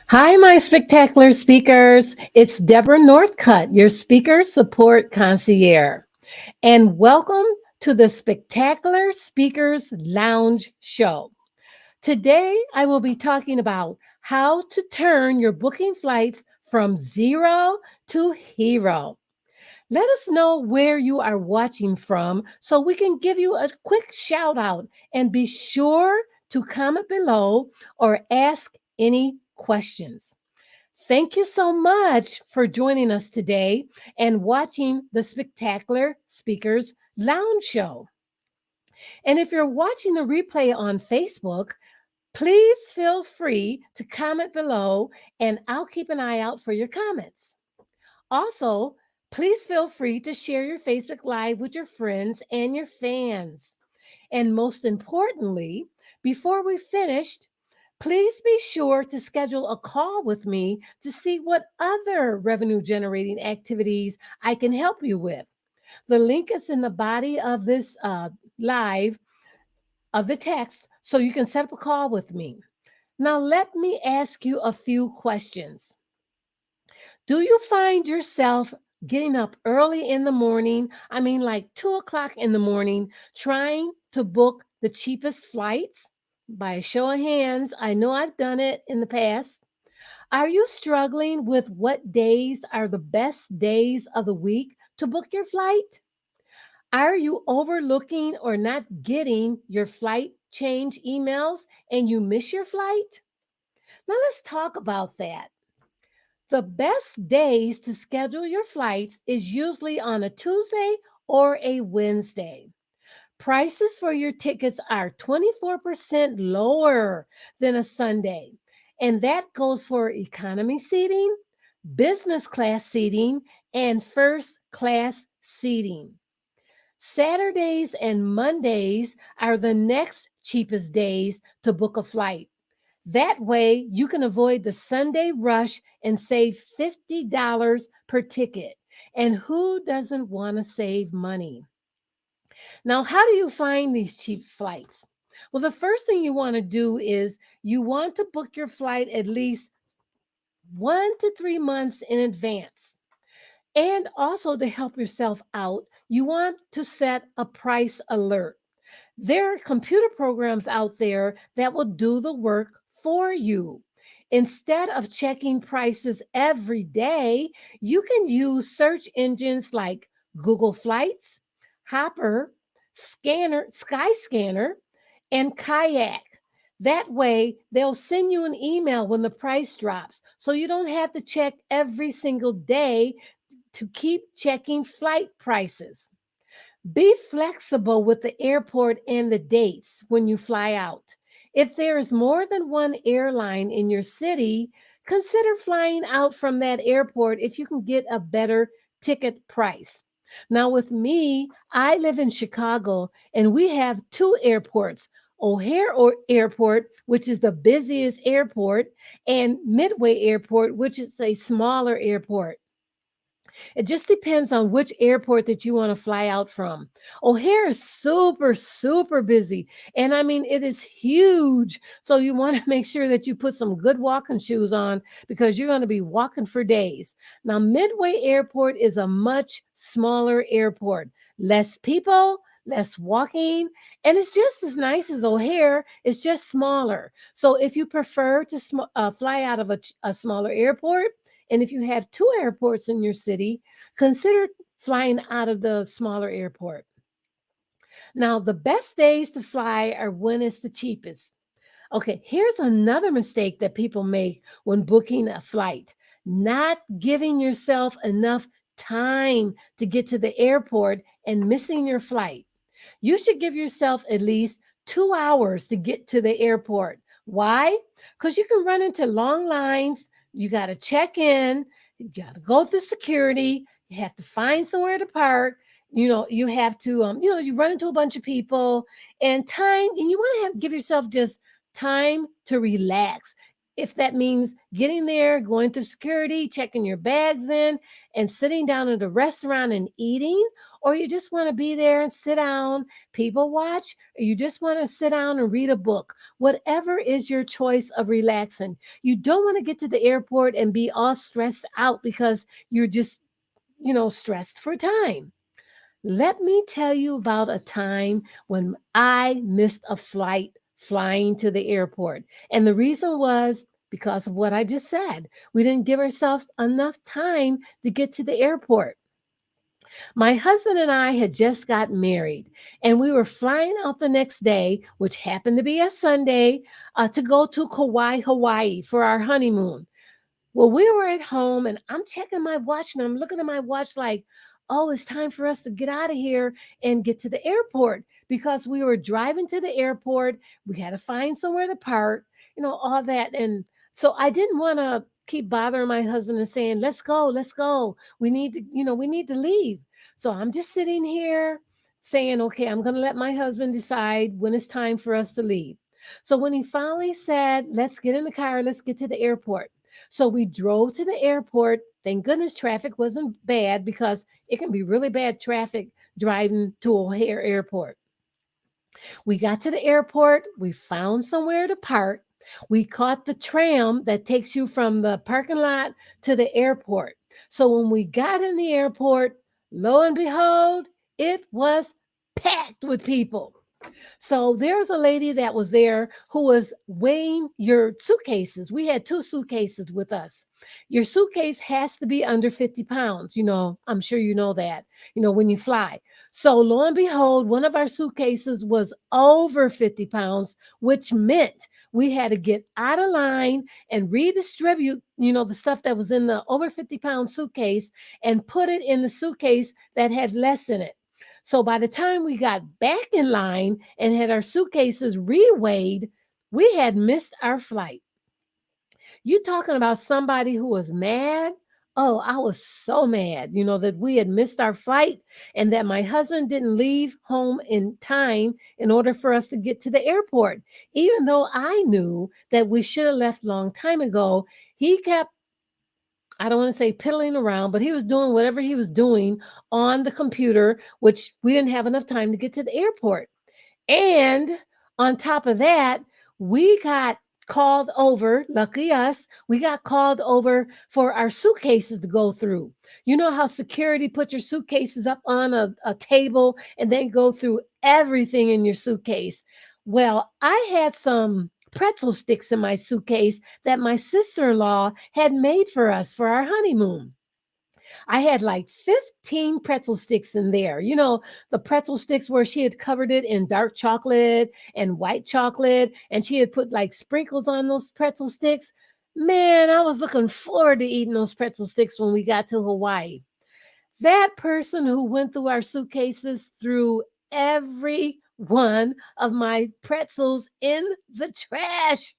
Hi, my spectacular speakers. It's Deborah Northcutt, your speaker support concierge, and welcome to the Spectacular Speakers Lounge Show. Today, I will be talking about how to turn your booking flights from zero to hero. Let us know where you are watching from so we can give you a quick shout out, and be sure to comment below or ask any questions. Thank you so much for joining us today and watching the Spectacular Speakers Lounge Show. And if you're watching the replay on Facebook, please feel free to comment below and I'll keep an eye out for your comments. Also, please feel free to share your Facebook Live with your friends and your fans. And most importantly, before we finished, please be sure to schedule a call with me to see what other revenue generating activities I can help you with. The link is in the body of this live of the text, so you can set up a call with me. Now, let me ask you a few questions. Do you find yourself getting up early in the morning? I mean, like 2 o'clock in the morning, trying to book the cheapest flights? By a show of hands, I know I've done it in the past. Are you struggling with what days are the best days of the week to book your flight? Are you overlooking or not getting your flight change emails and you miss your flight? Now, let's talk about that. The best days to schedule your flights is usually on a Tuesday or a Wednesday. Prices for your tickets are 24% lower than a Sunday, and that goes for economy seating, business class seating, and first class seating. Saturdays and Mondays are the next cheapest days to book a flight. That way, you can avoid the Sunday rush and save $50 per ticket. And who doesn't want to save money? Now, how do you find these cheap flights? Well, the first thing you want to do is you want to book your flight at least 1 to 3 months in advance. And also, to help yourself out, you want to set a price alert. There are computer programs out there that will do the work for you. Instead of checking prices every day, you can use search engines like Google Flights, Hopper, Skyscanner, and Kayak. That way, they'll send you an email when the price drops, so you don't have to check every single day to keep checking flight prices. Be flexible with the airport and the dates when you fly out. If there is more than one airline in your city, consider flying out from that airport if you can get a better ticket price. Now, with me, I live in Chicago and we have two airports. Airport, which is the busiest airport, and Midway Airport, which is a smaller airport. It just depends on which airport that you want to fly out from. O'Hare is super, super busy. And I mean, it is huge. So you want to make sure that you put some good walking shoes on because you're going to be walking for days. Now, Midway Airport is a much smaller airport, less people. Less walking, and it's just as nice as O'Hare. It's just smaller. So, if you prefer to fly out of a smaller airport, and if you have two airports in your city, consider flying out of the smaller airport. Now, the best days to fly are when it's the cheapest. Okay, here's another mistake that people make when booking a flight: not giving yourself enough time to get to the airport and missing your flight. You should give yourself at least 2 hours to get to the airport. Why? Because you can run into long lines. You got to check in. You got to go through security. You have to find somewhere to park. You have to, you run into a bunch of people and time, and you want to give yourself just time to relax. If that means getting there, going through security, checking your bags in, and sitting down at a restaurant and eating, or you just want to be there and sit down, people watch, or you just want to sit down and read a book, whatever is your choice of relaxing. You don't want to get to the airport and be all stressed out because you're just, stressed for time. Let me tell you about a time when I missed a flight flying to the airport. And the reason was because of what I just said. We didn't give ourselves enough time to get to the airport. My husband and I had just gotten married, and we were flying out the next day, which happened to be a Sunday, to go to Kauai, Hawaii for our honeymoon. Well, we were at home and I'm checking my watch and I'm looking at my watch like, oh, it's time for us to get out of here and get to the airport because we were driving to the airport. We had to find somewhere to park, all that. And so I didn't want to keep bothering my husband and saying, let's go, let's go. We need to leave. So I'm just sitting here saying, okay, I'm going to let my husband decide when it's time for us to leave. So when he finally said, let's get in the car, let's get to the airport. So we drove to the airport. Thank goodness traffic wasn't bad because it can be really bad traffic driving to O'Hare Airport. We got to the airport. We found somewhere to park. We caught the tram that takes you from the parking lot to the airport. So when we got in the airport, lo and behold, it was packed with people. So there was a lady that was there who was weighing your suitcases. We had two suitcases with us. Your suitcase has to be under 50 pounds. I'm sure you know that, when you fly. So lo and behold, one of our suitcases was over 50 pounds, which meant we had to get out of line and redistribute, the stuff that was in the over 50-pound suitcase and put it in the suitcase that had less in it. So by the time we got back in line and had our suitcases reweighed, we had missed our flight. You talking about somebody who was mad? Oh, I was so mad, that we had missed our flight and that my husband didn't leave home in time in order for us to get to the airport. Even though I knew that we should have left a long time ago, he kept, I don't want to say piddling around, but he was doing whatever he was doing on the computer, which we didn't have enough time to get to the airport. And on top of that, we got called over, lucky us, we got called over for our suitcases to go through. You know how security puts your suitcases up on a table and then go through everything in your suitcase. Well, I had some pretzel sticks in my suitcase that my sister-in-law had made for us for our honeymoon. I had like 15 pretzel sticks in there. The pretzel sticks where she had covered it in dark chocolate and white chocolate, and she had put like sprinkles on those pretzel sticks. Man, I was looking forward to eating those pretzel sticks when we got to Hawaii. That person who went through our suitcases threw every one of my pretzels in the trash.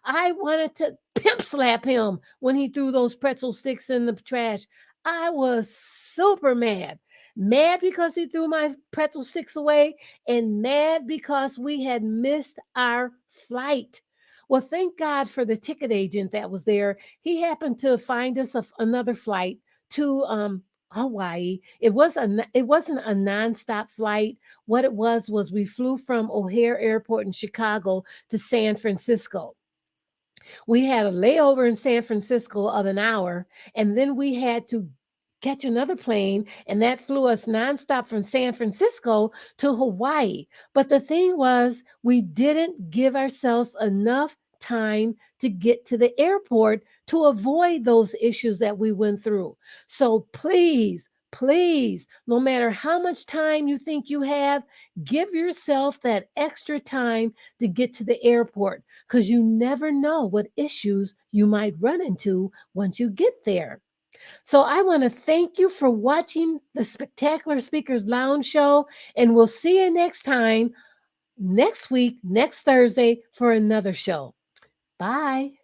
I wanted to pimp slap him when he threw those pretzel sticks in the trash. I was super mad. Mad because he threw my pretzel sticks away, and mad because we had missed our flight. Well, thank God for the ticket agent that was there. He happened to find us another flight to Hawaii. It wasn't a nonstop flight. What it was we flew from O'Hare Airport in Chicago to San Francisco. We had a layover in San Francisco of an hour, and then we had to catch another plane, and that flew us nonstop from San Francisco to Hawaii. But the thing was, we didn't give ourselves enough time to get to the airport to avoid those issues that we went through. So please, please, no matter how much time you think you have, give yourself that extra time to get to the airport because you never know what issues you might run into once you get there. So I want to thank you for watching the Spectacular Speakers Lounge show, and we'll see you next time, next week, next Thursday for another show. Bye.